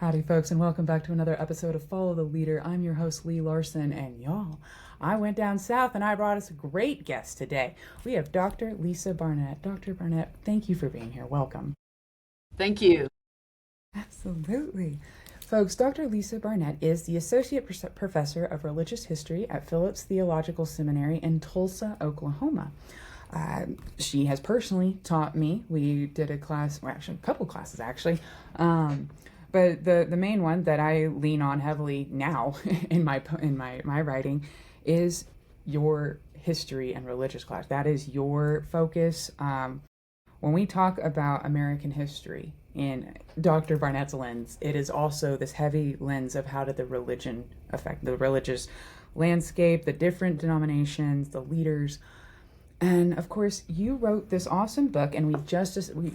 Howdy, folks, and welcome back to another episode of Follow the Leader. I'm your host, Lee Larson, and y'all, I went down south and I brought us a great guest today. We have Dr. Lisa Barnett. Dr. Barnett, thank you for being here. Welcome. Thank you. Absolutely. Folks, Dr. Lisa Barnett is the Associate Professor of Religious History at Phillips Theological Seminary in Tulsa, Oklahoma. She has personally taught me. We did a class, or actually a couple classes actually, but the main one that I lean on heavily now in my writing is your history and religious class. That is your focus. When we talk about American history in Dr. Barnett's lens, it is also this heavy lens of how did the religion affect the religious landscape, the different denominations, the leaders. And of course, you wrote this awesome book, and we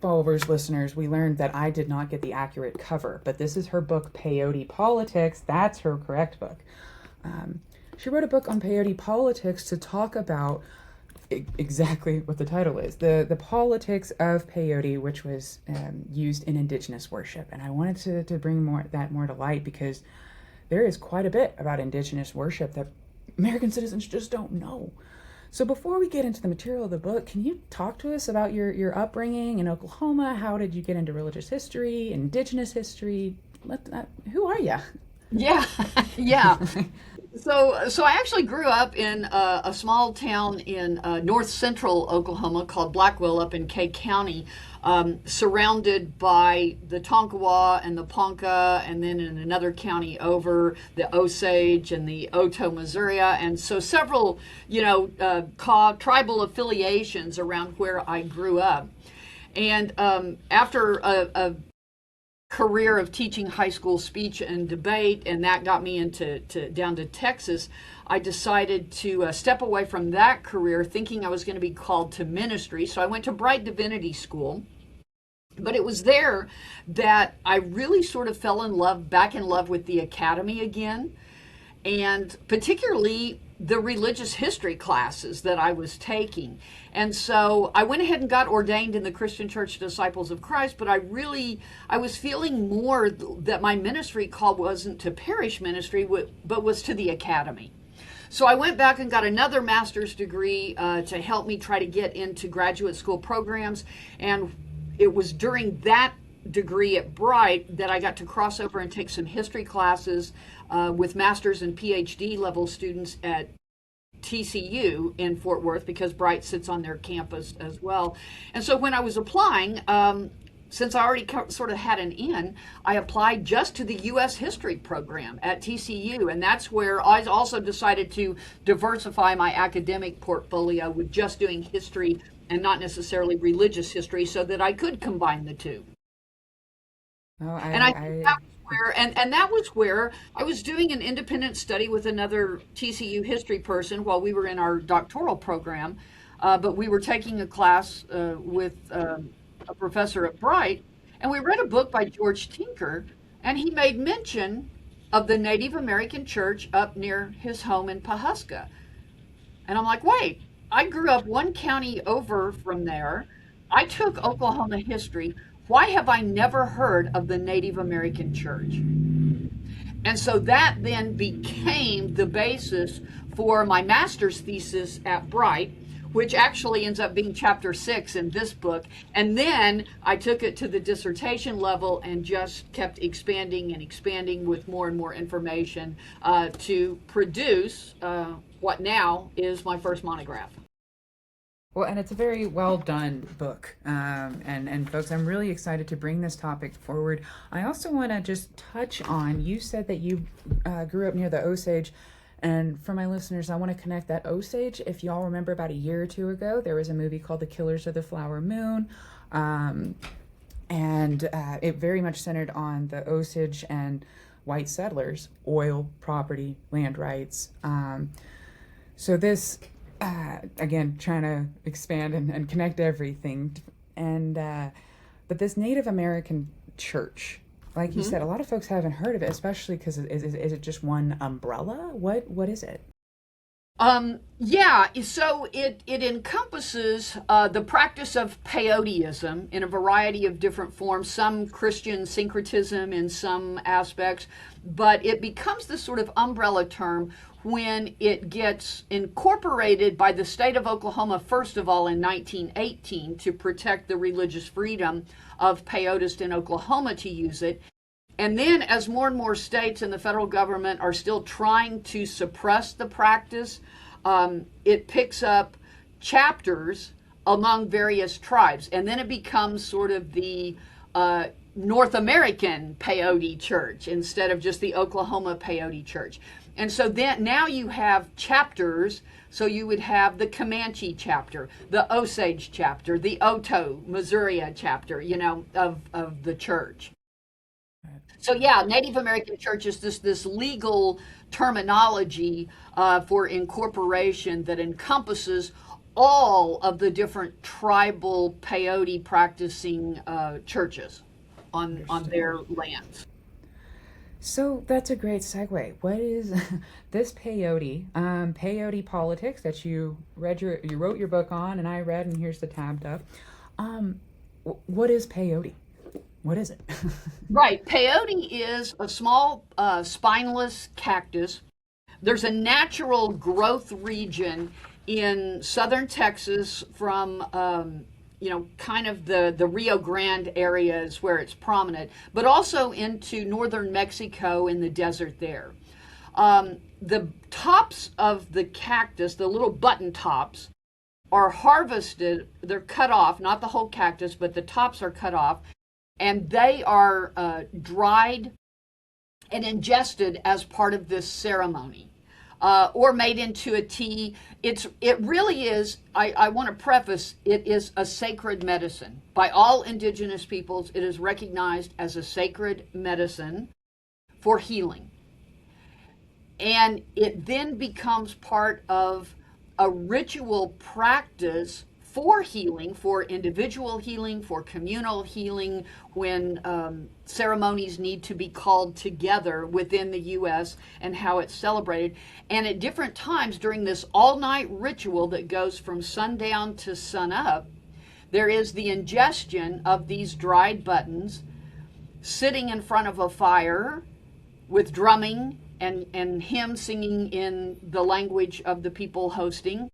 followers, listeners, we learned that I did not get the accurate cover, but this is her book, Peyote Politics. That's her correct book. She wrote a book on peyote politics to talk about exactly what the title is, the politics of peyote, which was used in indigenous worship. And I wanted to bring more to light, because there is quite a bit about indigenous worship that American citizens just don't know. So before we get into the material of the book, can you talk to us about your upbringing in Oklahoma? How did you get into religious history, indigenous history? Who are you? Yeah, yeah. So I actually grew up in a small town in north central Oklahoma called Blackwell, up in Kay County, surrounded by the Tonkawa and the Ponca, and then in another county over, the Osage and the Oto, Missouri, and so several, tribal affiliations around where I grew up. And after a career of teaching high school speech and debate, and that got me down to Texas, I decided to step away from that career, thinking I was going to be called to ministry. So I went to Bright Divinity School, but it was there that I really sort of fell back in love with the academy again, and particularly the religious history classes that I was taking. And so I went ahead and got ordained in the Christian Church Disciples of Christ, but I was feeling more that my ministry call wasn't to parish ministry, but was to the academy. So I went back and got another master's degree to help me try to get into graduate school programs. And it was during that degree at Bright that I got to cross over and take some history classes with master's and PhD level students at TCU in Fort Worth, because Bright sits on their campus as well. And so when I was applying, since I already sort of had an in, I applied just to the U.S. history program at TCU. And that's where I also decided to diversify my academic portfolio with just doing history and not necessarily religious history, so that I could combine the two. I think that was where, and that was where I was doing an independent study with another TCU history person while we were in our doctoral program, but we were taking a class with a professor at Bright, and we read a book by George Tinker, and he made mention of the Native American church up near his home in Pawhuska. And I'm like, wait, I grew up one county over from there. I took Oklahoma history. Why have I never heard of the Native American church? And so that then became the basis for my master's thesis at Bright, which actually ends up being chapter 6 in this book. And then I took it to the dissertation level and just kept expanding and expanding with more and more information to produce what now is my first monograph. Well, and it's a very well done book. And folks, I'm really excited to bring this topic forward. I also want to just touch on, you said that you grew up near the Osage. And for my listeners, I want to connect that Osage. If y'all remember, about a year or two ago, there was a movie called The Killers of the Flower Moon. And it very much centered on the Osage and white settlers, oil, property, land rights. So this, again, trying to expand and connect everything. And but this Native American church, like you said, a lot of folks haven't heard of it, especially because is it just one umbrella? What is it? Yeah, so it encompasses the practice of peyoteism in a variety of different forms, some Christian syncretism in some aspects, but it becomes this sort of umbrella term when it gets incorporated by the state of Oklahoma, first of all, in 1918 to protect the religious freedom of peyotists in Oklahoma to use it. And then, as more and more states and the federal government are still trying to suppress the practice, it picks up chapters among various tribes. And then it becomes sort of the North American Peyote Church instead of just the Oklahoma Peyote Church. And so then now you have chapters. So you would have the Comanche chapter, the Osage chapter, the Oto, Missouri chapter, of the church. So yeah, Native American Church is this legal terminology for incorporation that encompasses all of the different tribal peyote practicing churches on their lands. So that's a great segue. What is this Peyote Politics that you wrote your book on, and I read, and here's the tab up. What is peyote? What is it? Right. Peyote is a small spineless cactus. There's a natural growth region in southern Texas from, kind of the Rio Grande areas where it's prominent, but also into northern Mexico in the desert there. The tops of the cactus, the little button tops, are harvested. They're cut off, not the whole cactus, but the tops are cut off. And they are dried and ingested as part of this ceremony, or made into a tea. It really is, I want to preface, it is a sacred medicine. By all indigenous peoples, it is recognized as a sacred medicine for healing. And it then becomes part of a ritual practice for healing, for individual healing, for communal healing, when ceremonies need to be called together within the U.S. and how it's celebrated. And at different times during this all-night ritual that goes from sundown to sunup, there is the ingestion of these dried buttons, sitting in front of a fire with drumming and hymn singing in the language of the people hosting.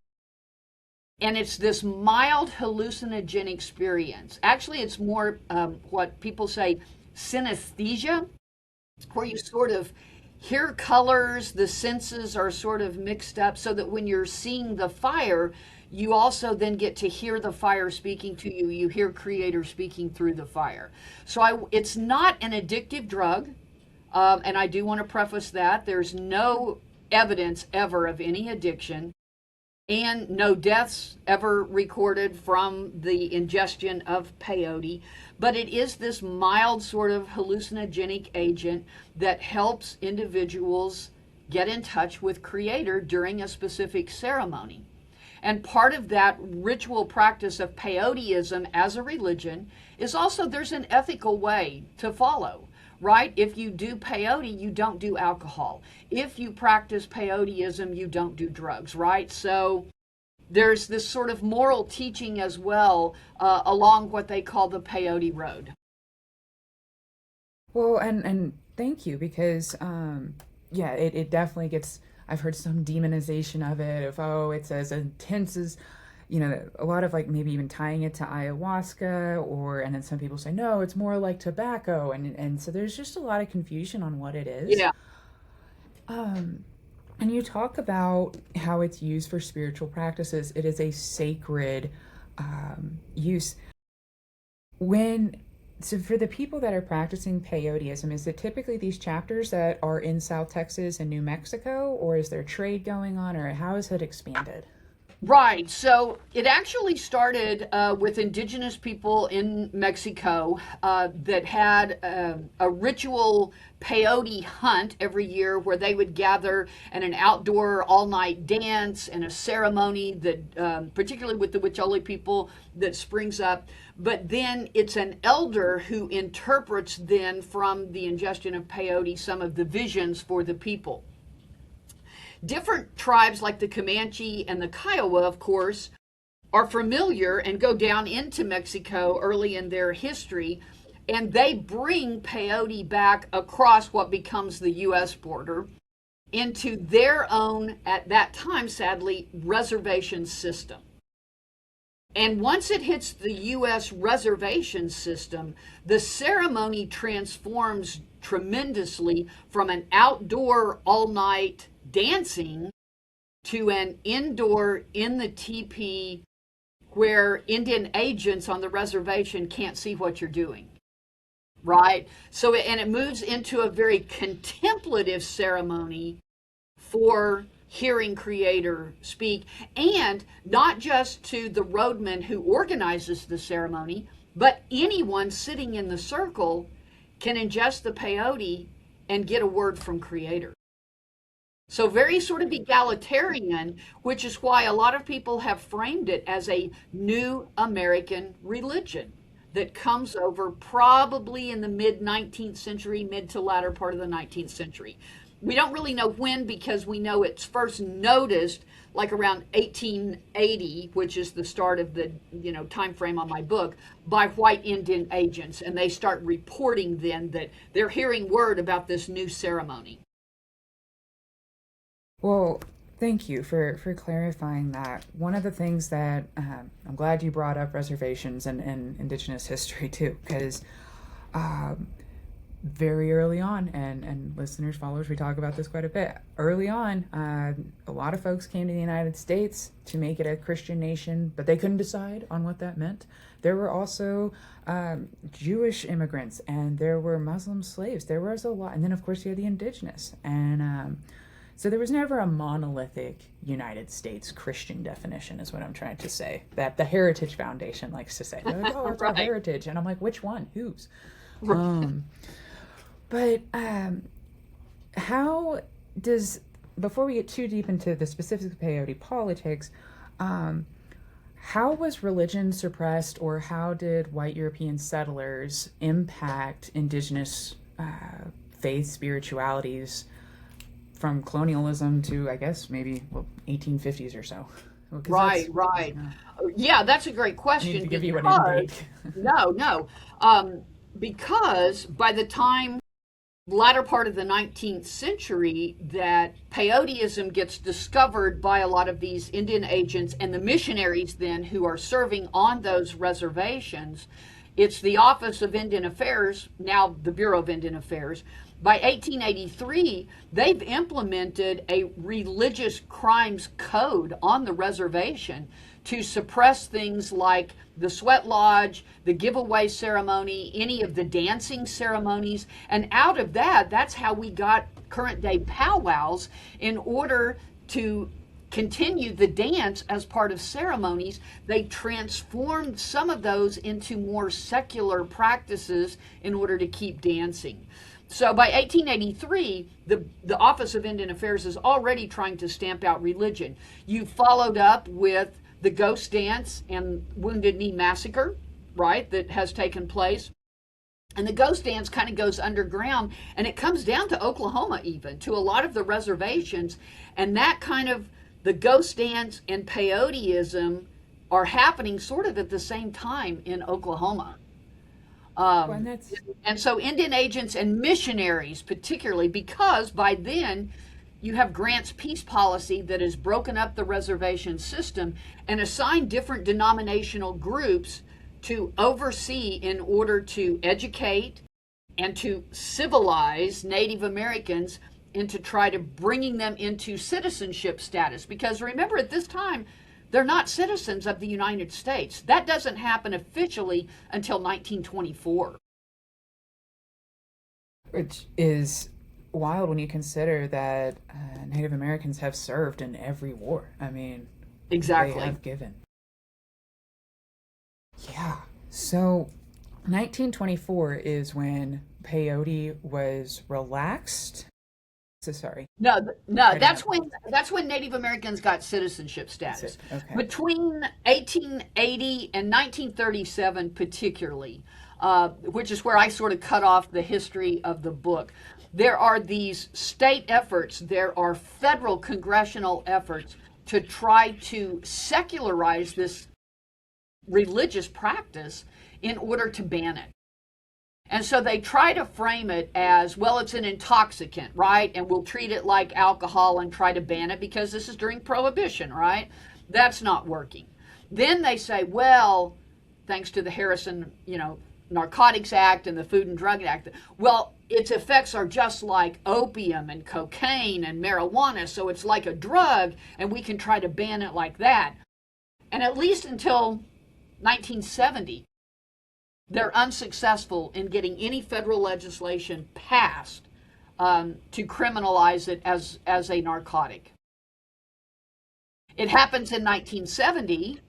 And it's this mild hallucinogenic experience. Actually, it's more what people say synesthesia, where you sort of hear colors, the senses are sort of mixed up, so that when you're seeing the fire, you also then get to hear the fire speaking to you. You hear Creator speaking through the fire. So it's not an addictive drug, and I do want to preface that. There's no evidence ever of any addiction, and no deaths ever recorded from the ingestion of peyote. But it is this mild sort of hallucinogenic agent that helps individuals get in touch with Creator during a specific ceremony. And part of that ritual practice of peyoteism as a religion is also there's an ethical way to follow, right? If you do peyote, you don't do alcohol. If you practice peyoteism, you don't do drugs, right? So there's this sort of moral teaching as well along what they call the peyote road. Well, and thank you, because it definitely gets. I've heard some demonization of it, of it's as intense as, a lot of like maybe even tying it to ayahuasca, and then some people say no, it's more like tobacco, and so there's just a lot of confusion on what it is. Yeah. And you talk about how it's used for spiritual practices. It is a sacred use. So for the people that are practicing peyoteism, is it typically these chapters that are in South Texas and New Mexico, or is there trade going on, or how is it expanded? Right. So it actually started with indigenous people in Mexico that had a ritual peyote hunt every year, where they would gather and an outdoor all-night dance and a ceremony that, particularly with the Huicholi people, that springs up. But then it's an elder who interprets then from the ingestion of peyote some of the visions for the people. different tribes like the Comanche and the Kiowa, of course, are familiar and go down into Mexico early in their history, and they bring peyote back across what becomes the U.S. border into their own, at that time, sadly, reservation system. And once it hits the U.S. reservation system, the ceremony transforms tremendously from an outdoor all-night dancing to an indoor in the teepee where Indian agents on the reservation can't see what you're doing, right? So, and it moves into a very contemplative ceremony for hearing Creator speak, and not just to the roadman who organizes the ceremony, but anyone sitting in the circle can ingest the peyote and get a word from Creator. So very sort of egalitarian, which is why a lot of people have framed it as a new American religion that comes over probably in the mid-19th century, mid to latter part of the 19th century. We don't really know when, because we know it's first noticed like around 1880, which is the start of the time frame on my book, by white Indian agents, and they start reporting then that they're hearing word about this new ceremony. Well, thank you for clarifying that. One of the things that I'm glad you brought up reservations and indigenous history too, because very early on, and listeners, followers, we talk about this quite a bit. Early on, a lot of folks came to the United States to make it a Christian nation, but they couldn't decide on what that meant. There were also Jewish immigrants, and there were Muslim slaves. There was a lot, and then of course you had the indigenous, and so there was never a monolithic United States Christian definition, is what I'm trying to say. That the Heritage Foundation likes to say. They're like, oh, it's our heritage, and I'm like, which one? Whose? But how does, before we get too deep into the specifics of peyote politics, how was religion suppressed, or how did white European settlers impact indigenous faith, spiritualities from colonialism to, I guess, maybe 1850s or so? Right. Yeah, that's a great question. I need to give you an intake. No. Because by the time latter part of the 19th century that peyoteism gets discovered by a lot of these Indian agents and the missionaries then who are serving on those reservations, it's the Office of Indian Affairs, now the Bureau of Indian Affairs. By 1883, they've implemented a religious crimes code on the reservation to suppress things like the sweat lodge, the giveaway ceremony, any of the dancing ceremonies. And out of that, that's how we got current day powwows. In order to continue the dance as part of ceremonies, they transformed some of those into more secular practices in order to keep dancing. So by 1883, the Office of Indian Affairs is already trying to stamp out religion. You followed up with the ghost dance and Wounded Knee Massacre, right, that has taken place. And the ghost dance kind of goes underground, and it comes down to Oklahoma even, to a lot of the reservations. And that kind of, the ghost dance and peyoteism are happening sort of at the same time in Oklahoma. And so Indian agents and missionaries particularly, because by then you have Grant's peace policy that has broken up the reservation system and assigned different denominational groups to oversee in order to educate and to civilize Native Americans into try to bringing them into citizenship status. Because remember, at this time, they're not citizens of the United States. That doesn't happen officially until 1924. Which is wild when you consider that Native Americans have served in every war. I mean, exactly. They have given. Yeah. So 1924 is when peyote was relaxed. So sorry. No, that's when Native Americans got citizenship status. Okay. Between 1880 and 1937 particularly, which is where I sort of cut off the history of the book. there are these state efforts, there are federal congressional efforts to try to secularize this religious practice in order to ban it. And so they try to frame it as, well, it's an intoxicant, right? And we'll treat it like alcohol and try to ban it because this is during Prohibition, right? That's not working. Then they say, well, thanks to the Harrison, Narcotics Act and the Food and Drug Act, well, its effects are just like opium and cocaine and marijuana, so it's like a drug, and we can try to ban it like that. And at least until 1970, they're unsuccessful in getting any federal legislation passed to criminalize it as a narcotic. It happens in 1970,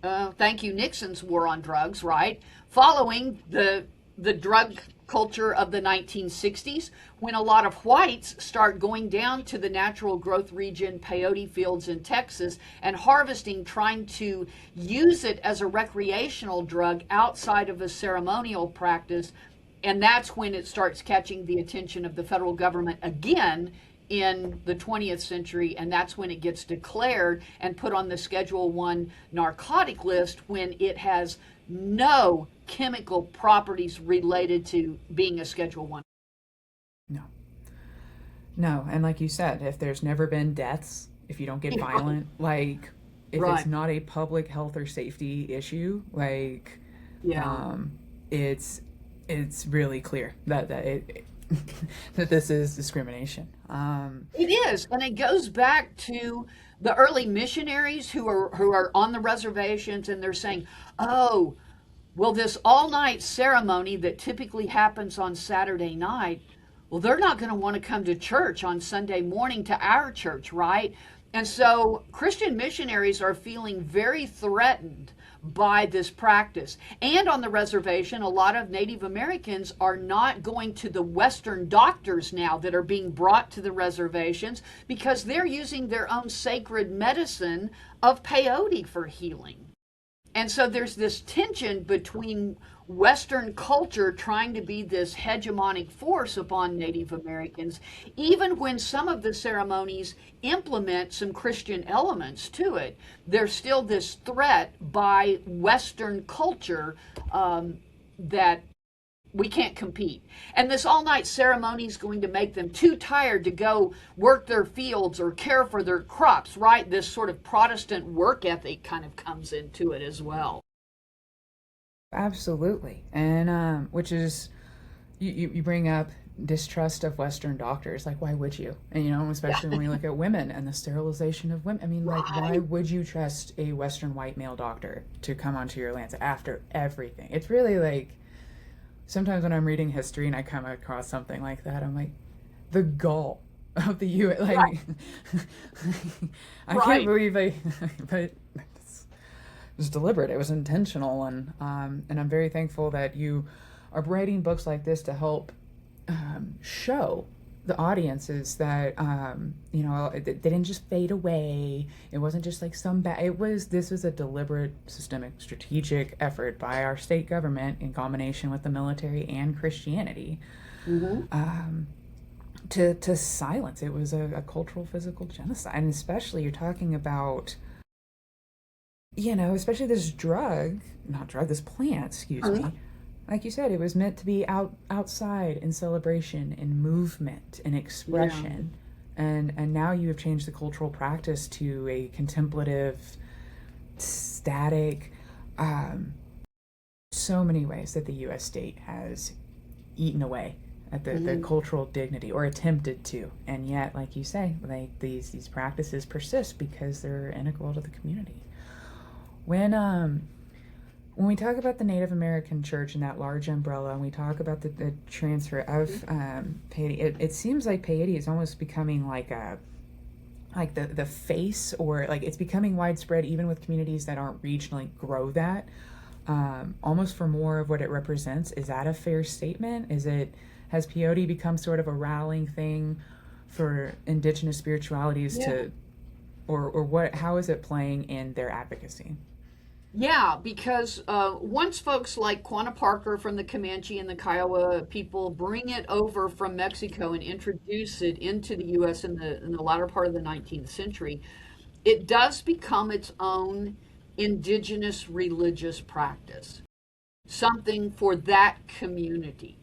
thank you, Nixon's war on drugs, right? Following the drug culture of the 1960s, when a lot of whites start going down to the natural growth region, peyote fields in Texas, and harvesting, trying to use it as a recreational drug outside of a ceremonial practice. And that's when it starts catching the attention of the federal government again in the 20th century, and that's when it gets declared and put on the Schedule 1 narcotic list, when it has no chemical properties related to being a Schedule 1. No, and like you said, if there's never been deaths, if you don't get violent, like if Right. it's not a public health or safety issue, like it's really clear that that this is discrimination. It is, and it goes back to the early missionaries who are on the reservations, and they're saying, "Oh, well, this all-night ceremony that typically happens on Saturday night, well, they're not going to want to come to church on Sunday morning to our church, right?" And so Christian missionaries are feeling very threatened by this practice. And on the reservation, a lot of Native Americans are not going to the Western doctors now that are being brought to the reservations, because they're using their own sacred medicine of peyote for healing. And so there's this tension between Western culture trying to be this hegemonic force upon Native Americans, even when some of the ceremonies implement some Christian elements to it. There's still this threat by Western culture that we can't compete. And this all-night ceremony is going to make them too tired to go work their fields or care for their crops, right? This sort of Protestant work ethic kind of comes into it as well. Absolutely. And which is, you bring up distrust of Western doctors. Like, why would you? And, especially when we look at women and the sterilization of women. I mean, like, why would you trust a Western white male doctor to come onto your lands after everything? It's really like, sometimes when I'm reading history and I come across something like that, I'm like, the gall of the U.S. Like, right. I can't believe but it was deliberate. It was intentional, and I'm very thankful that you are writing books like this to help show the audiences that they didn't just fade away. It wasn't just like some bad. This was a deliberate, systemic, strategic effort by our state government in combination with the military and Christianity to silence. It was a cultural, physical genocide, and especially you're talking about. Especially this this plant, excuse me. Like you said, it was meant to be outside in celebration, in movement, in expression. Yeah. And now you have changed the cultural practice to a contemplative, static, so many ways that the U.S. state has eaten away at the cultural dignity, or attempted to. And yet, like you say, like these practices persist because they're integral to the community. When we talk about the Native American church and that large umbrella, and we talk about the transfer of peyote, it seems like peyote is almost becoming like the face, or like it's becoming widespread even with communities that aren't regionally grow that, almost for more of what it represents. Is that a fair statement? Has peyote become sort of a rallying thing for indigenous spiritualities to, or what? How is it playing in their advocacy? Yeah, because once folks like Quanah Parker from the Comanche and the Kiowa people bring it over from Mexico and introduce it into the U.S. In the latter part of the 19th century, it does become its own indigenous religious practice, something for that community.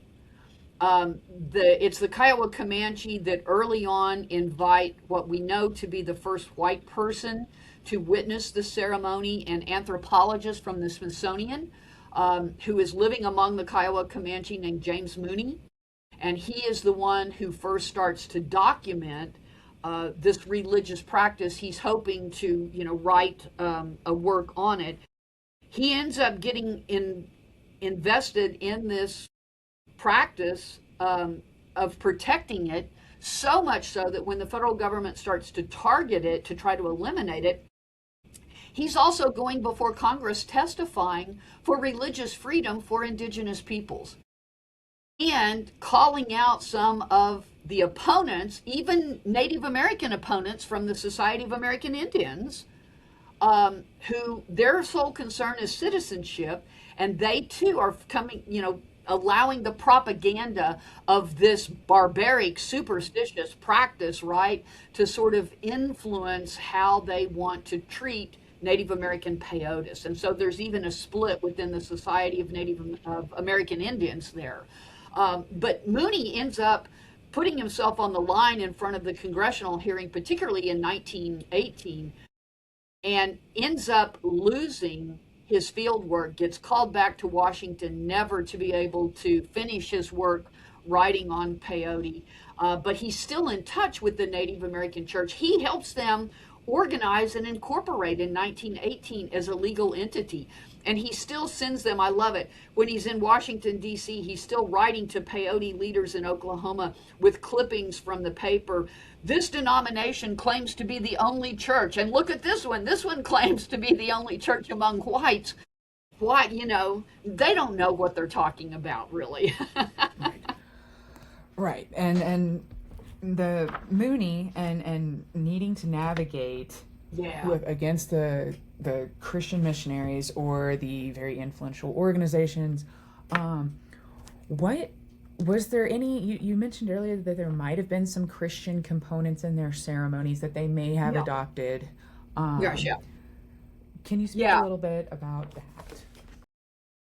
It's the Kiowa Comanche that early on invite what we know to be the first white person to witness the ceremony, an anthropologist from the Smithsonian who is living among the Kiowa Comanche named James Mooney. And he is the one who first starts to document this religious practice. He's hoping to, write a work on it. He ends up getting invested in this practice of protecting it, so much so that when the federal government starts to target it to try to eliminate it, he's also going before Congress testifying for religious freedom for indigenous peoples and calling out some of the opponents, even Native American opponents from the Society of American Indians, who their sole concern is citizenship, and they too are coming, allowing the propaganda of this barbaric, superstitious practice, right, to sort of influence how they want to treat Native American peyotes. And so there's even a split within the Society of Native American Indians there. But Mooney ends up putting himself on the line in front of the congressional hearing, particularly in 1918, and ends up losing his field work, gets called back to Washington, never to be able to finish his work writing on peyote. But he's still in touch with the Native American Church. He helps them organize and incorporate in 1918 as a legal entity. And he still sends them, I love it, when he's in Washington, D.C., he's still writing to peyote leaders in Oklahoma with clippings from the paper. This denomination claims to be the only church. And look at this one. This one claims to be the only church among whites. What, they don't know what they're talking about, really. Right. And the Mooney and needing to navigate against the Christian missionaries or the very influential organizations. What was there any? You mentioned earlier that there might have been some Christian components in their ceremonies that they may have adopted. Yes, yeah. Can you speak a little bit about that?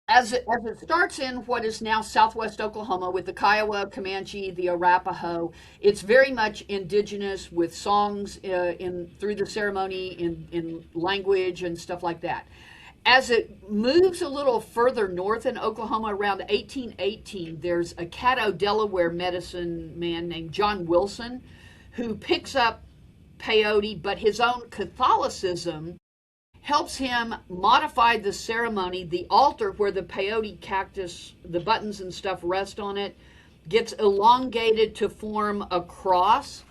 As it starts in what is now southwest Oklahoma with the Kiowa, Comanche, the Arapaho, it's very much indigenous with songs through the ceremony in language and stuff like that. As it moves a little further north in Oklahoma around 1818, there's a Caddo, Delaware medicine man named John Wilson who picks up peyote, but his own Catholicism helps him modify the ceremony. The altar where the peyote cactus, the buttons and stuff rest on it, gets elongated to form a cross.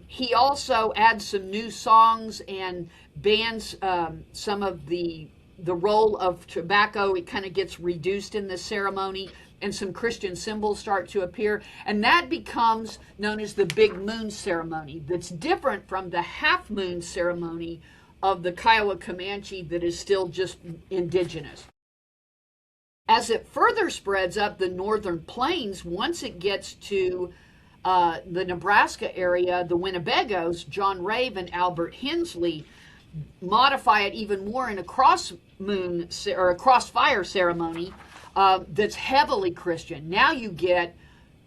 He also adds some new songs and bans some of the role of tobacco. It kind of gets reduced in the ceremony, and some Christian symbols start to appear. And that becomes known as the Big Moon ceremony. That's different from the Half Moon ceremony of the Kiowa Comanche that is still just indigenous. As it further spreads up the northern plains, once it gets to the Nebraska area, the Winnebagos, John Rave and Albert Hensley modify it even more in a cross-moon or a crossfire ceremony that's heavily Christian. Now you get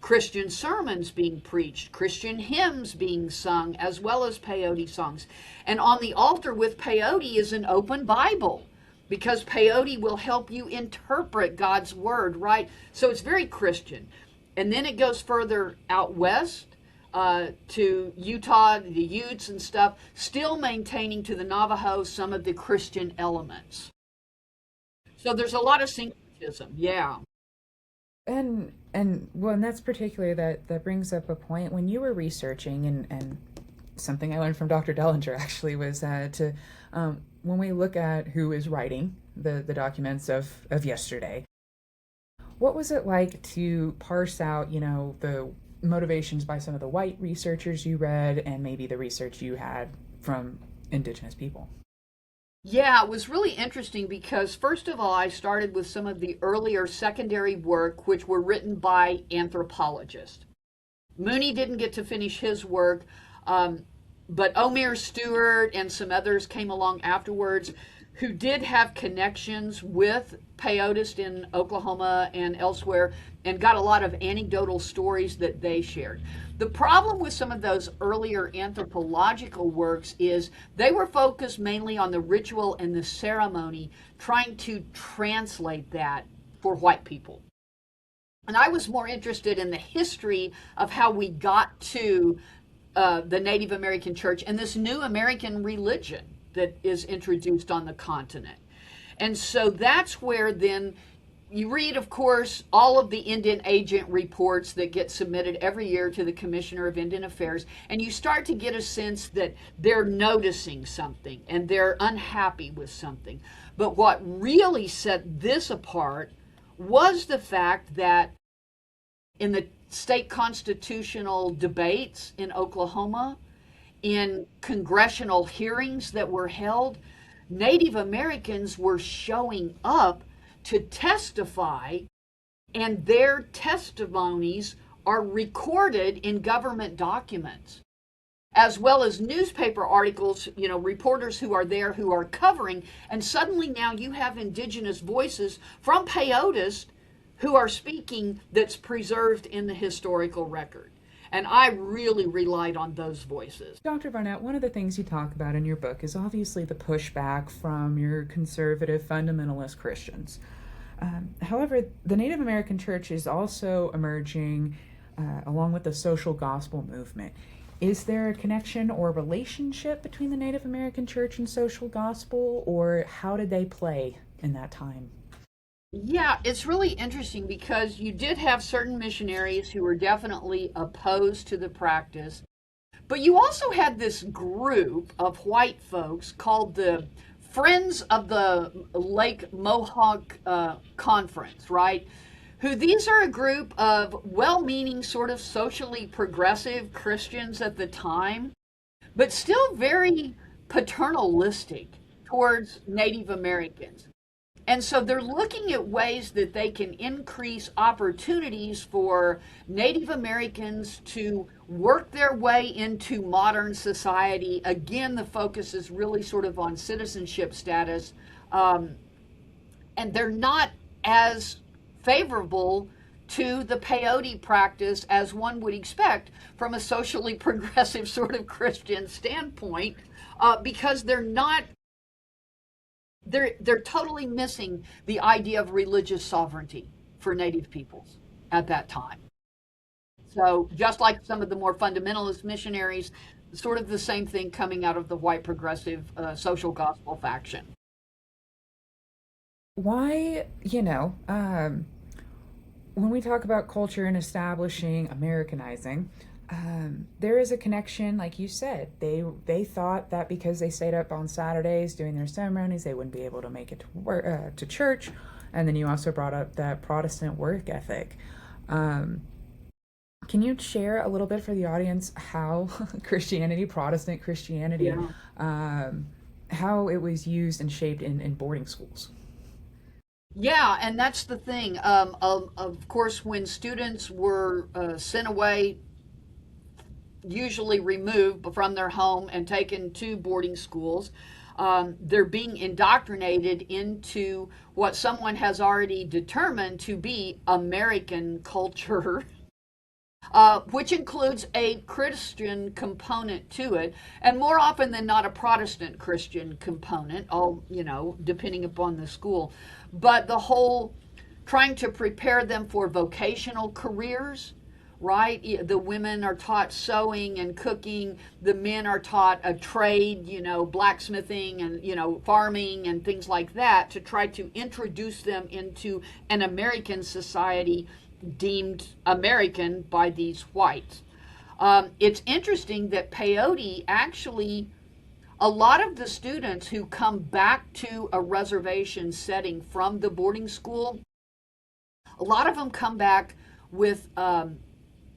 Christian sermons being preached, Christian hymns being sung, as well as peyote songs. And on the altar with peyote is an open Bible, because peyote will help you interpret God's word, right? So it's very Christian. And then it goes further out west to Utah, the Utes and stuff, still maintaining to the Navajo some of the Christian elements. So there's a lot of syncretism, yeah. And that's particularly that brings up a point when you were researching, and something I learned from Dr. Dellinger actually was when we look at who is writing the documents of yesterday, what was it like to parse out, the motivations by some of the white researchers you read and maybe the research you had from indigenous people? Yeah, it was really interesting because, first of all, I started with some of the earlier secondary work, which were written by anthropologists. Mooney didn't get to finish his work, um, but Omer Stewart and some others came along afterwards who did have connections with peyotists in Oklahoma and elsewhere and got a lot of anecdotal stories that they shared. The problem with some of those earlier anthropological works is they were focused mainly on the ritual and the ceremony, trying to translate that for white people. And I was more interested in the history of how we got to the Native American church and this new American religion that is introduced on the continent. And so that's where then you read, of course, all of the Indian agent reports that get submitted every year to the Commissioner of Indian Affairs, and you start to get a sense that they're noticing something and they're unhappy with something. But what really set this apart was the fact that in the state constitutional debates in Oklahoma, in congressional hearings that were held, Native Americans were showing up to testify, and their testimonies are recorded in government documents, as well as newspaper articles, reporters who are there who are covering. And suddenly now you have indigenous voices from peyotists who are speaking that's preserved in the historical record. And I really relied on those voices. Dr. Barnett, one of the things you talk about in your book is obviously the pushback from your conservative fundamentalist Christians. However, the Native American church is also emerging along with the social gospel movement. Is there a connection or relationship between the Native American church and social gospel, or how did they play in that time? Yeah, it's really interesting because you did have certain missionaries who were definitely opposed to the practice, but you also had this group of white folks called the Friends of the Lake Mohawk Conference, right? Who these are a group of well meaning, sort of socially progressive Christians at the time, but still very paternalistic towards Native Americans. And so they're looking at ways that they can increase opportunities for Native Americans to work their way into modern society. Again, the focus is really sort of on citizenship status. And they're not as favorable to the peyote practice as one would expect from a socially progressive sort of Christian standpoint, because they're totally missing the idea of religious sovereignty for Native peoples at that time. So just like some of the more fundamentalist missionaries, sort of the same thing coming out of the white progressive social gospel faction. Why, when we talk about culture and establishing Americanizing, there is a connection, like you said. They thought that because they stayed up on Saturdays doing their ceremonies, they wouldn't be able to make it to work, to church. And then you also brought up that Protestant work ethic. Can you share a little bit for the audience how Protestant Christianity, Yeah. how it was used and shaped in boarding schools? Yeah, and that's the thing. Of course, when students were sent away, usually removed from their home and taken to boarding schools, they're being indoctrinated into what someone has already determined to be American culture. Which includes a Christian component to it, and more often than not, a Protestant Christian component, all, depending upon the school. But the whole trying to prepare them for vocational careers, right? The women are taught sewing and cooking, the men are taught a trade, blacksmithing and, farming and things like that, to try to introduce them into an American society deemed American by these whites. It's interesting that peyote actually, a lot of the students who come back to a reservation setting from the boarding school, a lot of them come back with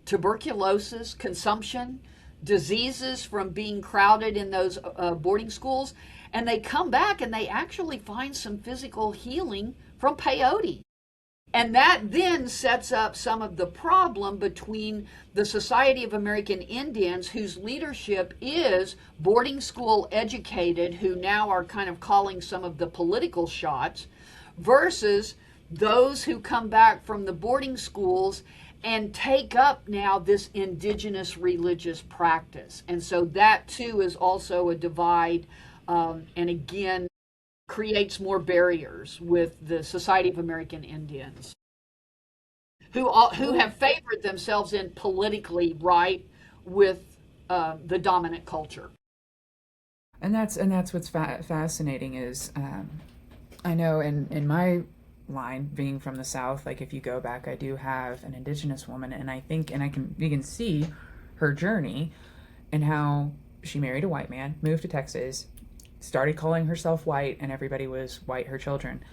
tuberculosis, consumption, diseases from being crowded in those boarding schools. And they come back and they actually find some physical healing from peyote. And that then sets up some of the problem between the Society of American Indians, whose leadership is boarding school educated, who now are kind of calling some of the political shots, versus those who come back from the boarding schools and take up now this indigenous religious practice. And so that too is also a divide, and again, creates more barriers with the Society of American Indians, who have favored themselves in politically right with the dominant culture. And that's what's fascinating is, I know in my line, being from the South, like if you go back, I do have an indigenous woman, and I think, and you can see her journey and how she married a white man, moved to Texas, started calling herself white, and everybody was white, her children.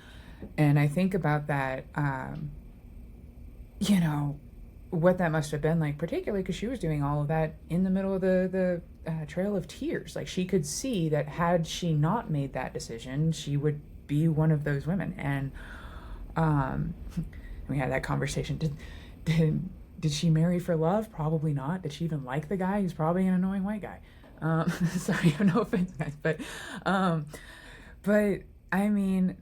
And I think about that, what that must have been like, particularly because she was doing all of that in the middle of the Trail of Tears. Like, she could see that had she not made that decision, she would be one of those women. And we had that conversation. Did she marry for love? Probably not. Did she even like the guy? He's probably an annoying white guy. Sorry, no offense, guys, but I mean,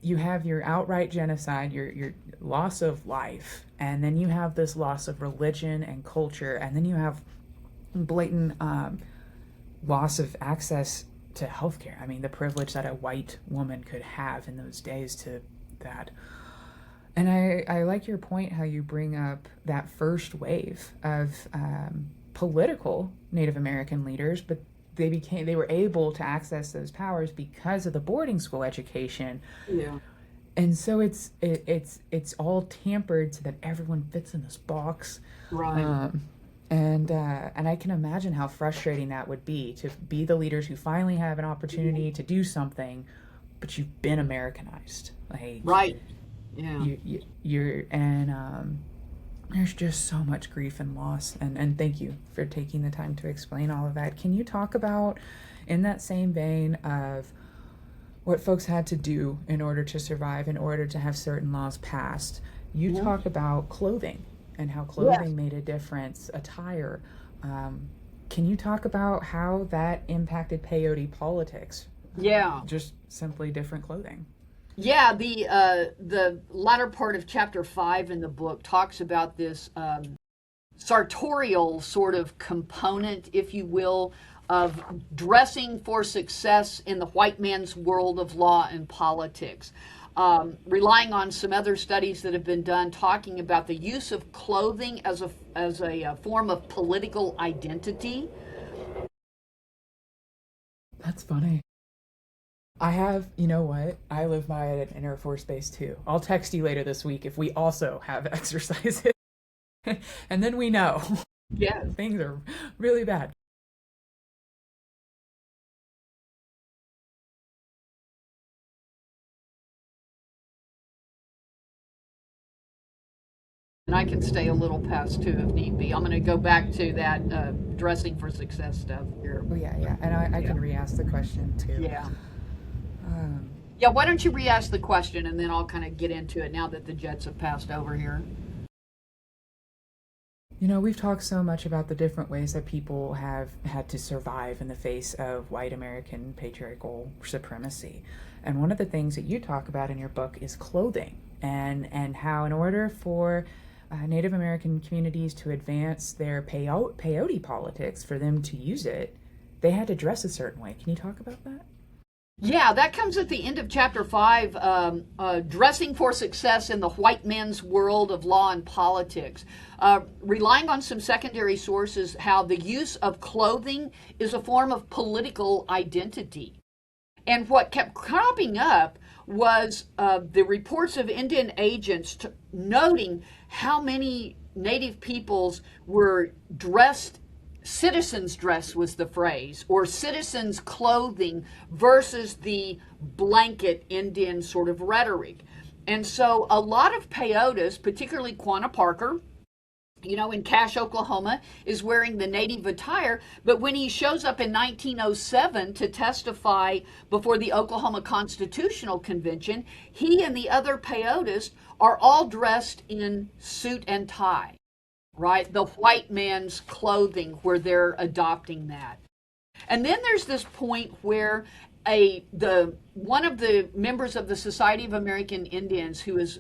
you have your outright genocide, your loss of life, and then you have this loss of religion and culture, and then you have blatant loss of access to healthcare. I mean, the privilege that a white woman could have in those days to that. And I like your point, how you bring up that first wave of political Native American leaders, but they were able to access those powers because of the boarding school education. Yeah. And so it's all tampered so that everyone fits in this box. Right. And I can imagine how frustrating that would be, to be the leaders who finally have an opportunity to do something, but you've been Americanized. Like, right. Yeah. You're there's just so much grief and loss, and thank you for taking the time to explain all of that. Can you talk about, in that same vein of what folks had to do in order to survive, in order to have certain laws passed, you talk about clothing and how clothing made a difference, attire. Can you talk about how that impacted peyote politics? Yeah. Just simply different clothing. Yeah, the latter part of chapter 5 in the book talks about this sartorial sort of component, if you will, of dressing for success in the white man's world of law and politics. Relying on some other studies that have been done talking about the use of clothing as a form of political identity. That's funny. I have, you know what? I live by an Air Force base too. I'll text you later this week if we also have exercises. And then we know. Yeah. Things are really bad. And I can stay a little past too if need be. I'm going to go back to that dressing for success stuff here. Oh, yeah. And I can re-ask the question too. Yeah. Yeah, why don't you re-ask the question, and then I'll kind of get into it now that the Jets have passed over here. You know, we've talked so much about the different ways that people have had to survive in the face of white American patriarchal supremacy. And one of the things that you talk about in your book is clothing, and how in order for Native American communities to advance their peyote politics, for them to use it, they had to dress a certain way. Can you talk about that? Yeah, that comes at the end of chapter 5, dressing for success in the white man's world of law and politics. Relying on some secondary sources, how the use of clothing is a form of political identity. And what kept cropping up was the reports of Indian agents noting how many Native peoples were dressed. Citizens' dress was the phrase, or citizens' clothing versus the blanket Indian sort of rhetoric. And so a lot of peyotes, particularly Quanah Parker, in Cache, Oklahoma, is wearing the native attire. But when he shows up in 1907 to testify before the Oklahoma Constitutional Convention, he and the other peyotists are all dressed in suit and tie, right? The white man's clothing, where they're adopting that. And then there's this point where one of the members of the Society of American Indians, who is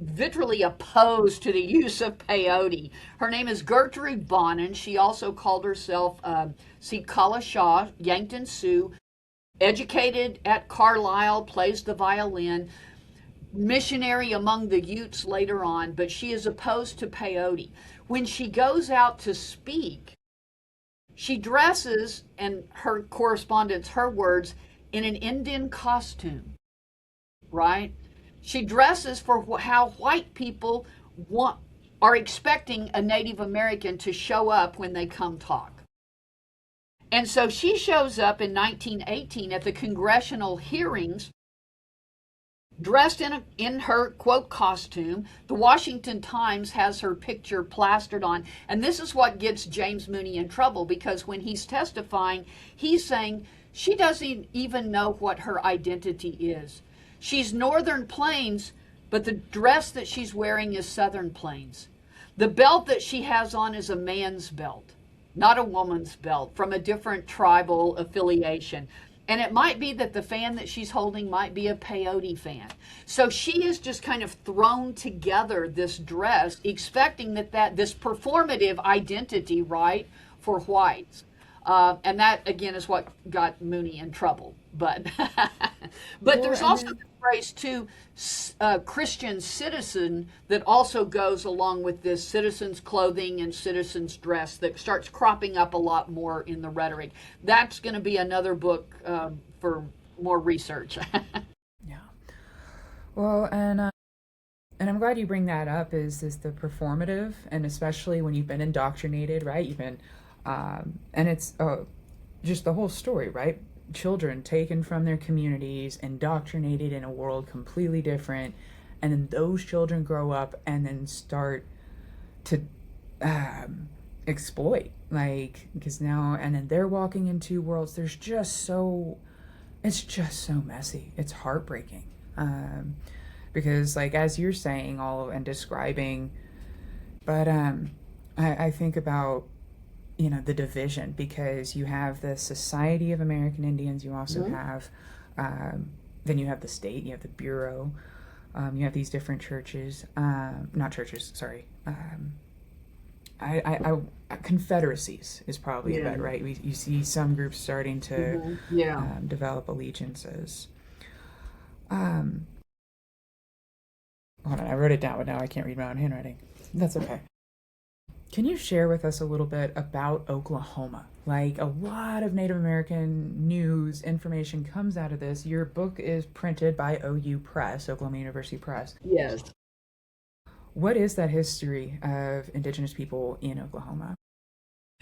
vitrally opposed to the use of peyote. Her name is Gertrude Bonin. She also called herself Sikala Shaw, Yankton Sioux, educated at Carlisle, plays the violin, missionary among the Utes later on, but she is opposed to peyote. When she goes out to speak, she dresses, and her correspondence, her words, in an Indian costume, right? She dresses for how white people are expecting a Native American to show up when they come talk. And so she shows up in 1918 at the congressional hearings dressed in her, quote, costume. The Washington Times has her picture plastered on. And this is what gets James Mooney in trouble, because when he's testifying, he's saying she doesn't even know what her identity is. She's Northern Plains, but the dress that she's wearing is Southern Plains. The belt that she has on is a man's belt, not a woman's belt, from a different tribal affiliation. And it might be that the fan that she's holding might be a peyote fan. So she is just kind of thrown together this dress, expecting that this performative identity, right, for whites. And that, again, is what got Mooney in trouble. But there's also the phrase, too, Christian citizen, that also goes along with this citizen's clothing and citizen's dress that starts cropping up a lot more in the rhetoric. That's going to be another book for more research. Yeah. Well, and I'm glad you bring that up, is the performative, and especially when you've been indoctrinated, right? You've been, and it's just the whole story, right? Children taken from their communities, indoctrinated in a world completely different, and then those children grow up and then start to exploit, like, because now, and then they're walking into worlds. It's just so messy. It's heartbreaking, because, like, as you're saying and describing, but I think about, the division, because you have the Society of American Indians, you also have, then you have the state, you have the Bureau, you have these different churches, not churches, sorry, confederacies is probably a better, right? You see some groups starting to develop allegiances. Hold on, I wrote it down, but now I can't read my own handwriting. That's okay. Can you share with us a little bit about Oklahoma? Like, a lot of Native American news information comes out of this. Your book is printed by OU Press, Oklahoma University Press. Yes. What is that history of indigenous people in Oklahoma?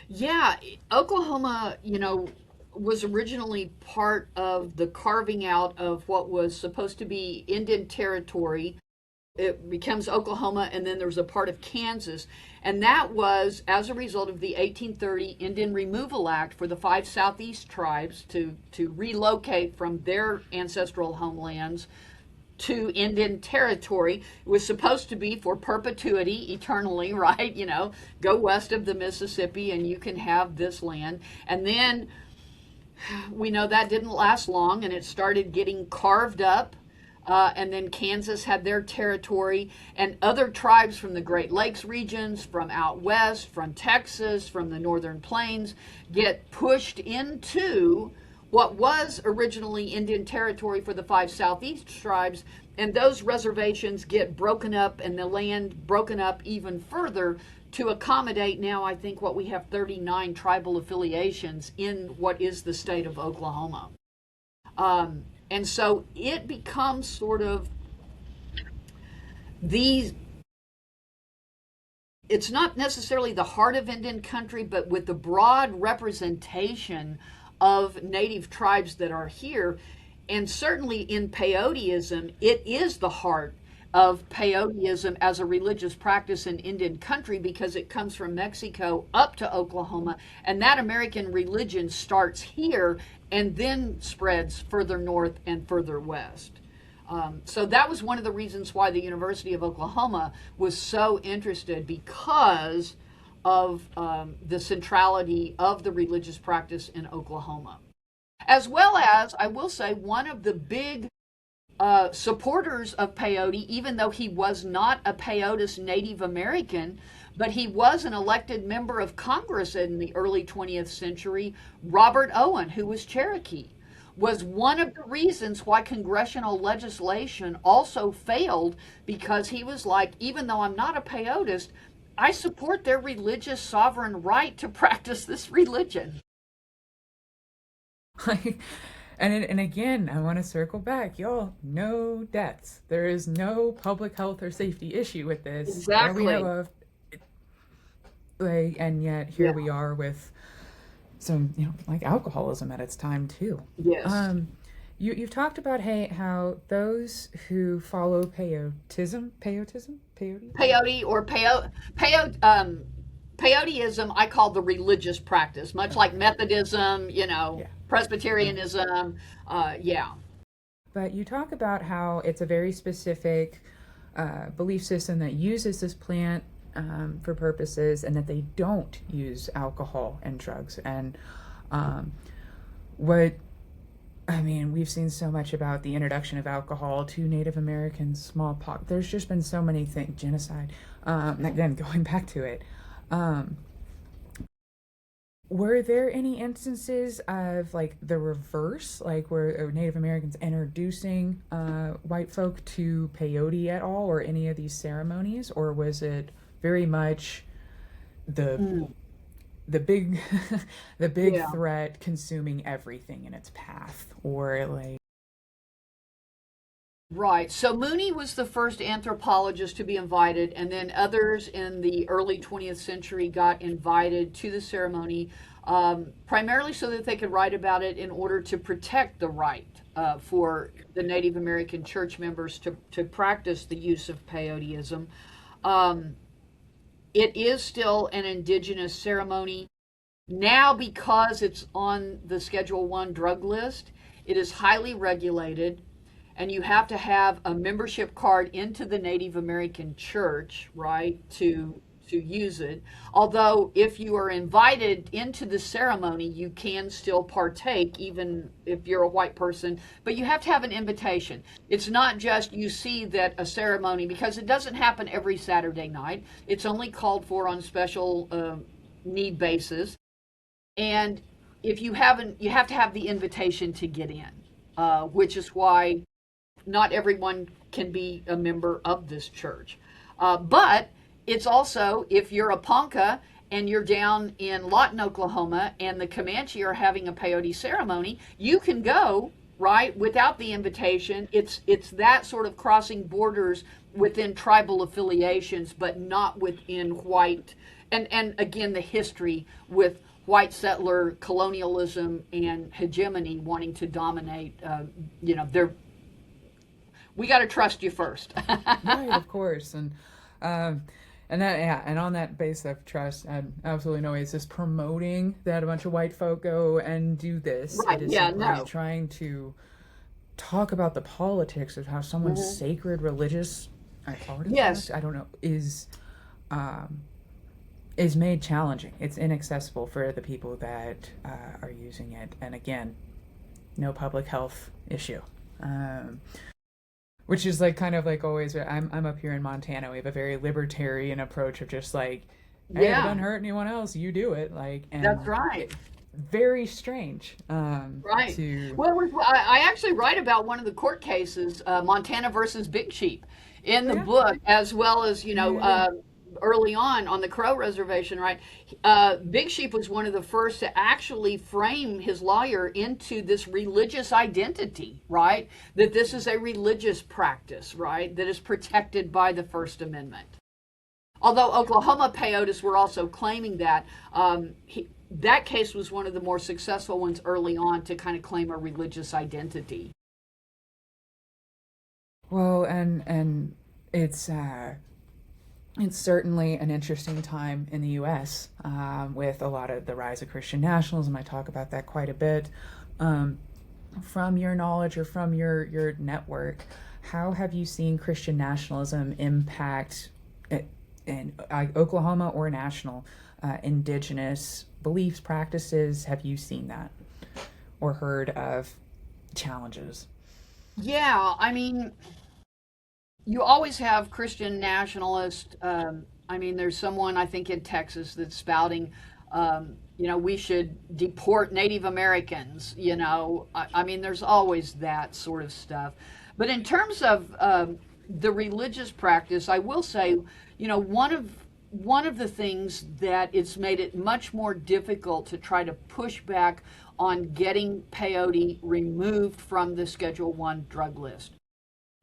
Yeah, Oklahoma, was originally part of the carving out of what was supposed to be Indian territory. It becomes Oklahoma, and then there was a part of Kansas. And that was as a result of the 1830 Indian Removal Act for the 5 Southeast tribes to relocate from their ancestral homelands to Indian territory. It was supposed to be for perpetuity, eternally, right? Go west of the Mississippi and you can have this land. And then we know that didn't last long, and it started getting carved up. And then Kansas had their territory, and other tribes from the Great Lakes regions, from out west, from Texas, from the Northern Plains, get pushed into what was originally Indian territory for the 5 Southeast tribes, and those reservations get broken up and the land broken up even further to accommodate now, I think, what we have 39 tribal affiliations in what is the state of Oklahoma. And so it becomes sort of it's not necessarily the heart of Indian country, but with the broad representation of native tribes that are here. And certainly in peyoteism, it is the heart. of peyoteism as a religious practice in Indian country, because it comes from Mexico up to Oklahoma, and that American religion starts here and then spreads further north and further west. So that was one of the reasons why the University of Oklahoma was so interested, because of the centrality of the religious practice in Oklahoma. As well as, I will say, one of the big supporters of peyote, even though he was not a peyotist Native American, but he was an elected member of Congress in the early 20th century, Robert Owen, who was Cherokee, was one of the reasons why congressional legislation also failed, because he was like, even though I'm not a peyotist, I support their religious sovereign right to practice this religion. And again, I want to circle back, y'all. No deaths. There is no public health or safety issue with this that we Exactly. know of. Like, and yet here Yeah. we are with some, like alcoholism at its time too. Yes. You've talked about how those who follow Peyote or peyoteism, I call the religious practice, much like Methodism, Yeah. Presbyterianism. Yeah. But you talk about how it's a very specific belief system that uses this plant for purposes, and that they don't use alcohol and drugs. And we've seen so much about the introduction of alcohol to Native Americans, smallpox. There's just been so many things, genocide. Again, going back to it. Were there any instances of like the reverse, like where Native Americans introducing white folk to peyote at all, or any of these ceremonies, or was it very much the the big the big Yeah. threat consuming everything in its path, or like Right. So Mooney was the first anthropologist to be invited, and then others in the early 20th century got invited to the ceremony, primarily so that they could write about it in order to protect the right for the Native American church members to practice the use of peyoteism. It is still an indigenous ceremony. Now, because it's on the Schedule 1 drug list, it is highly regulated, and you have to have a membership card into the Native American church, right, to use it. Although if you are invited into the ceremony, you can still partake, even if you're a white person, but you have to have an invitation. It's not just you see that a ceremony, because it doesn't happen every Saturday night. It's only called for on special need basis. And if you haven't, you have to have the invitation to get in, which is why not everyone can be a member of this church. But it's also, if you're a Ponca and you're down in Lawton, Oklahoma, and the Comanche are having a peyote ceremony, you can go, right, without the invitation. It's that sort of crossing borders within tribal affiliations, but not within white. And again, the history with white settler colonialism and hegemony wanting to dominate, we got to trust you first. right, of course. And on that base of trust, and absolutely no way is this promoting that a bunch of white folk go and do this. Right, It is yeah, simply no. trying to talk about the politics of how someone's sacred religious artifact, Yes. I don't know, is made challenging. It's inaccessible for the people that are using it. And again, no public health issue. Which is like kind of like always. I'm up here in Montana. We have a very libertarian approach of just like, hey, it Yeah, doesn't hurt anyone else. You do it. Like, that's and right. very strange. Right. To Well, I actually write about one of the court cases, Montana versus Big Sheep, in the yeah, book, as well as, yeah. early on the Crow Reservation, right? Big Sheep was one of the first to actually frame his lawyer into this religious identity, right? That this is a religious practice, right? That is protected by the First Amendment. Although Oklahoma peyotists were also claiming that, that case was one of the more successful ones early on to kind of claim a religious identity. Well, and it's certainly an interesting time in the U.S. With a lot of the rise of Christian nationalism. I talk about that quite a bit. From your knowledge or from your network, how have you seen Christian nationalism impact in Oklahoma or national indigenous beliefs, practices? Have you seen that or heard of challenges? Yeah, I mean, you always have Christian nationalists. I mean, there's someone I think in Texas that's spouting, we should deport Native Americans. I mean, there's always that sort of stuff. But in terms of the religious practice, I will say, one of the things that it's made it much more difficult to try to push back on getting peyote removed from the Schedule 1 drug list,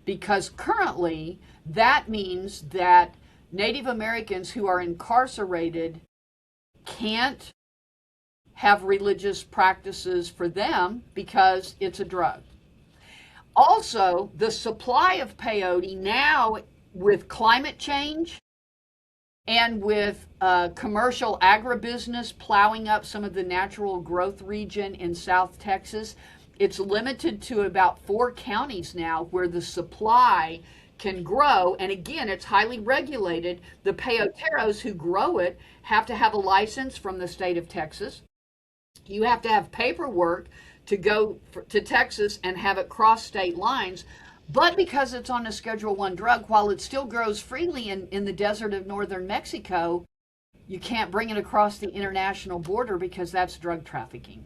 because currently that means that Native Americans who are incarcerated can't have religious practices for them because it's a drug. Also, the supply of peyote now, with climate change and with commercial agribusiness plowing up some of the natural growth region in South Texas, it's limited to about 4 counties now where the supply can grow. And again, it's highly regulated. The peyoteros who grow it have to have a license from the state of Texas. You have to have paperwork to go to Texas and have it cross state lines. But because it's on a Schedule 1 drug, while it still grows freely in the desert of northern Mexico, you can't bring it across the international border because that's drug trafficking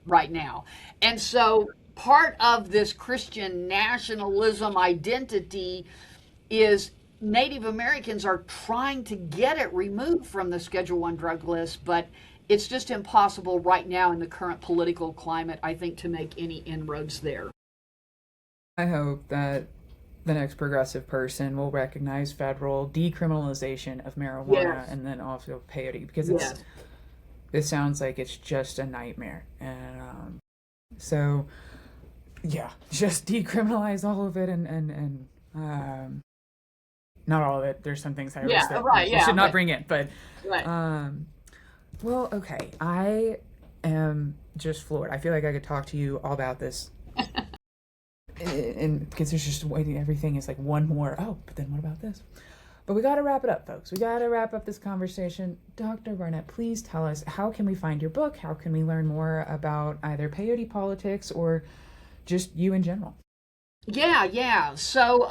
right now. And so part of this Christian nationalism identity is Native Americans are trying to get it removed from the Schedule 1 drug list, but it's just impossible right now in the current political climate, I think, to make any inroads there. I hope that the next progressive person will recognize federal decriminalization of marijuana, Yes. and then also peyote, because Yes. it sounds like it's just a nightmare. And so yeah, just decriminalize all of it, and not all of it. There's some things I wish Yeah, that right, we yeah, should not but bring in, but right. well, okay. I am just floored. I feel like I could talk to you all about this, and because there's just waiting, everything is like one more. Oh, but then what about this? But we got to wrap it up, folks. We got to wrap up this conversation. Dr. Barnett, please tell us, how can we find your book? How can we learn more about either Peyote Politics or just you in general? Yeah. So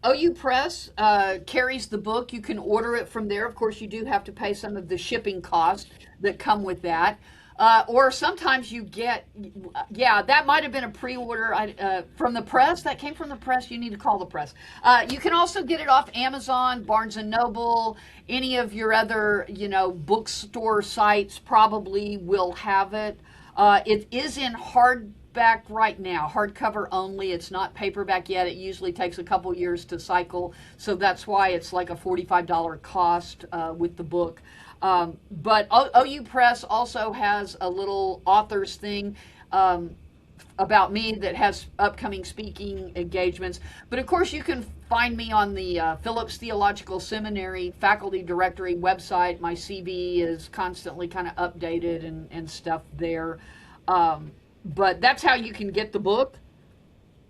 OU Press carries the book. You can order it from there. Of course, you do have to pay some of the shipping costs that come with that. Or sometimes you get, yeah, that might have been a pre-order from the press. That came from the press. You need to call the press. You can also get it off Amazon, Barnes and Noble, any of your other, bookstore sites probably will have it. It is in hardback right now, hardcover only. It's not paperback yet. It usually takes a couple years to cycle, so that's why it's like a $45 cost with the book. But OU Press also has a little author's thing about me that has upcoming speaking engagements. But of course, you can find me on the Phillips Theological Seminary faculty directory website. My CV is constantly kind of updated and stuff there. But that's how you can get the book.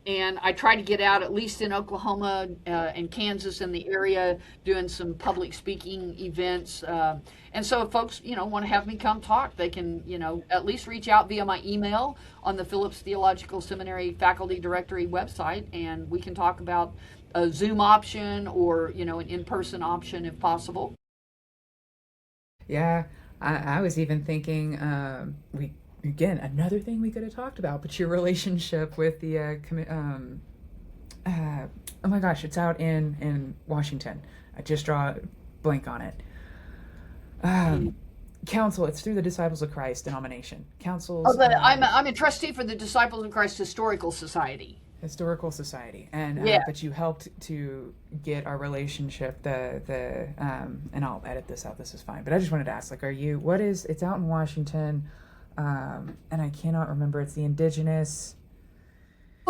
And I try to get out at least in Oklahoma and Kansas in the area doing some public speaking events. And so if folks, want to have me come talk, they can, at least reach out via my email on the Phillips Theological Seminary faculty directory website, and we can talk about a Zoom option or, an in-person option if possible. Yeah, I was even thinking, again, another thing we could have talked about, but your relationship with the oh my gosh, it's out in Washington. I just draw a blank on it. Council. It's through the Disciples of Christ denomination. Councils. Oh, I'm a trustee for the Disciples of Christ Historical Society. Historical Society, and Yeah. but you helped to get our relationship. And I'll edit this out. This is fine. But I just wanted to ask, like, it's out in Washington. And I cannot remember. It's the indigenous.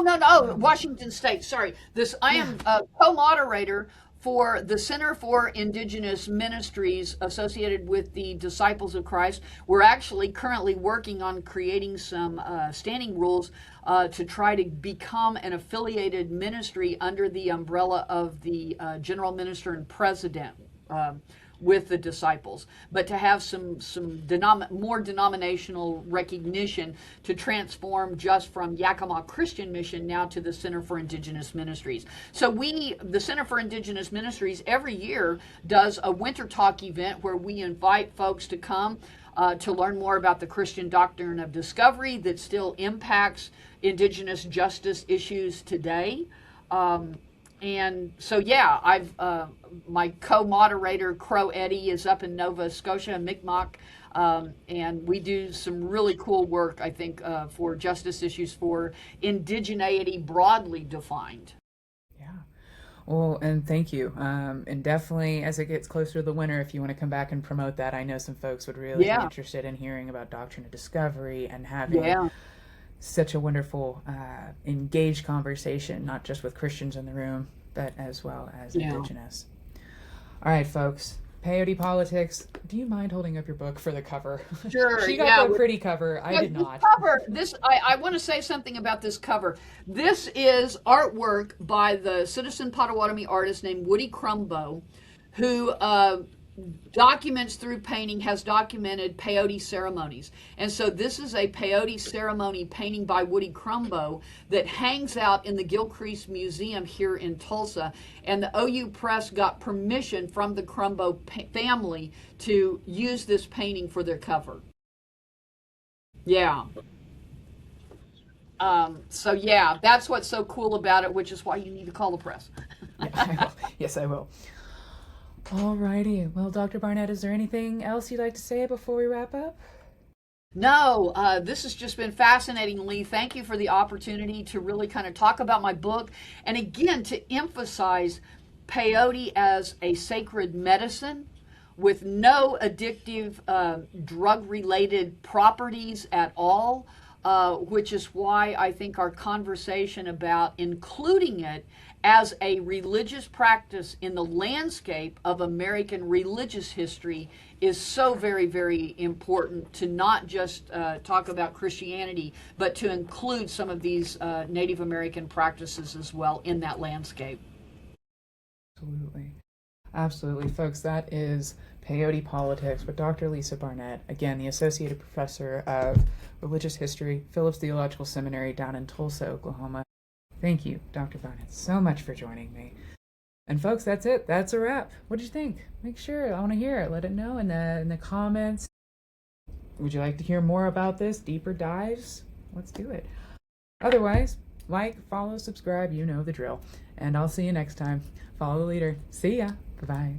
No, Washington State. Sorry. I am a co-moderator for the Center for Indigenous Ministries associated with the Disciples of Christ. We're actually currently working on creating some standing rules to try to become an affiliated ministry under the umbrella of the General Minister and President. With the disciples, but to have some more denominational recognition to transform just from Yakima Christian Mission now to the Center for Indigenous Ministries. So the Center for Indigenous Ministries every year does a winter talk event where we invite folks to come to learn more about the Christian doctrine of discovery that still impacts indigenous justice issues today. And so, yeah, my co-moderator, Crow Eddie, is up in Nova Scotia, Mi'kmaq, and we do some really cool work, I think, for justice issues for indigeneity broadly defined. Yeah. Well, and thank you. And definitely, as it gets closer to the winter, if you want to come back and promote that, I know some folks would really be interested in hearing about doctrine of discovery and having such a wonderful, engaged conversation, not just with Christians in the room, but as well as indigenous. All right, folks. Peyote Politics. Do you mind holding up your book for the cover? Sure. She got the pretty cover. I did not. I want to say something about this cover. This is artwork by the citizen Potawatomi artist named Woody Crumbo, who documents through painting, has documented peyote ceremonies. And so this is a peyote ceremony painting by Woody Crumbo that hangs out in the Gilcrease Museum here in Tulsa. And the OU Press got permission from the Crumbo family to use this painting for their cover. Yeah. So yeah, that's what's so cool about it, which is why you need to call the press. Yeah, I will. Yes, I will. Alrighty. Well, Dr. Barnett, is there anything else you'd like to say before we wrap up? No, this has just been fascinating, Lee. Thank you for the opportunity to really kind of talk about my book. And again, to emphasize peyote as a sacred medicine with no addictive drug-related properties at all, which is why I think our conversation about including it as a religious practice in the landscape of American religious history is so very, very important, to not just talk about Christianity, but to include some of these Native American practices as well in that landscape. Absolutely. Absolutely, folks. That is Peyote Politics with Dr. Lisa Barnett, again, the Associate Professor of Religious History, Phillips Theological Seminary down in Tulsa, Oklahoma. Thank you, Dr. Barnett, so much for joining me. And folks, that's it. That's a wrap. What did you think? Make sure, I want to hear it. Let it know in the comments. Would you like to hear more about this? Deeper dives? Let's do it. Otherwise, like, follow, subscribe, you know the drill. And I'll see you next time. Follow the leader. See ya. Bye-bye.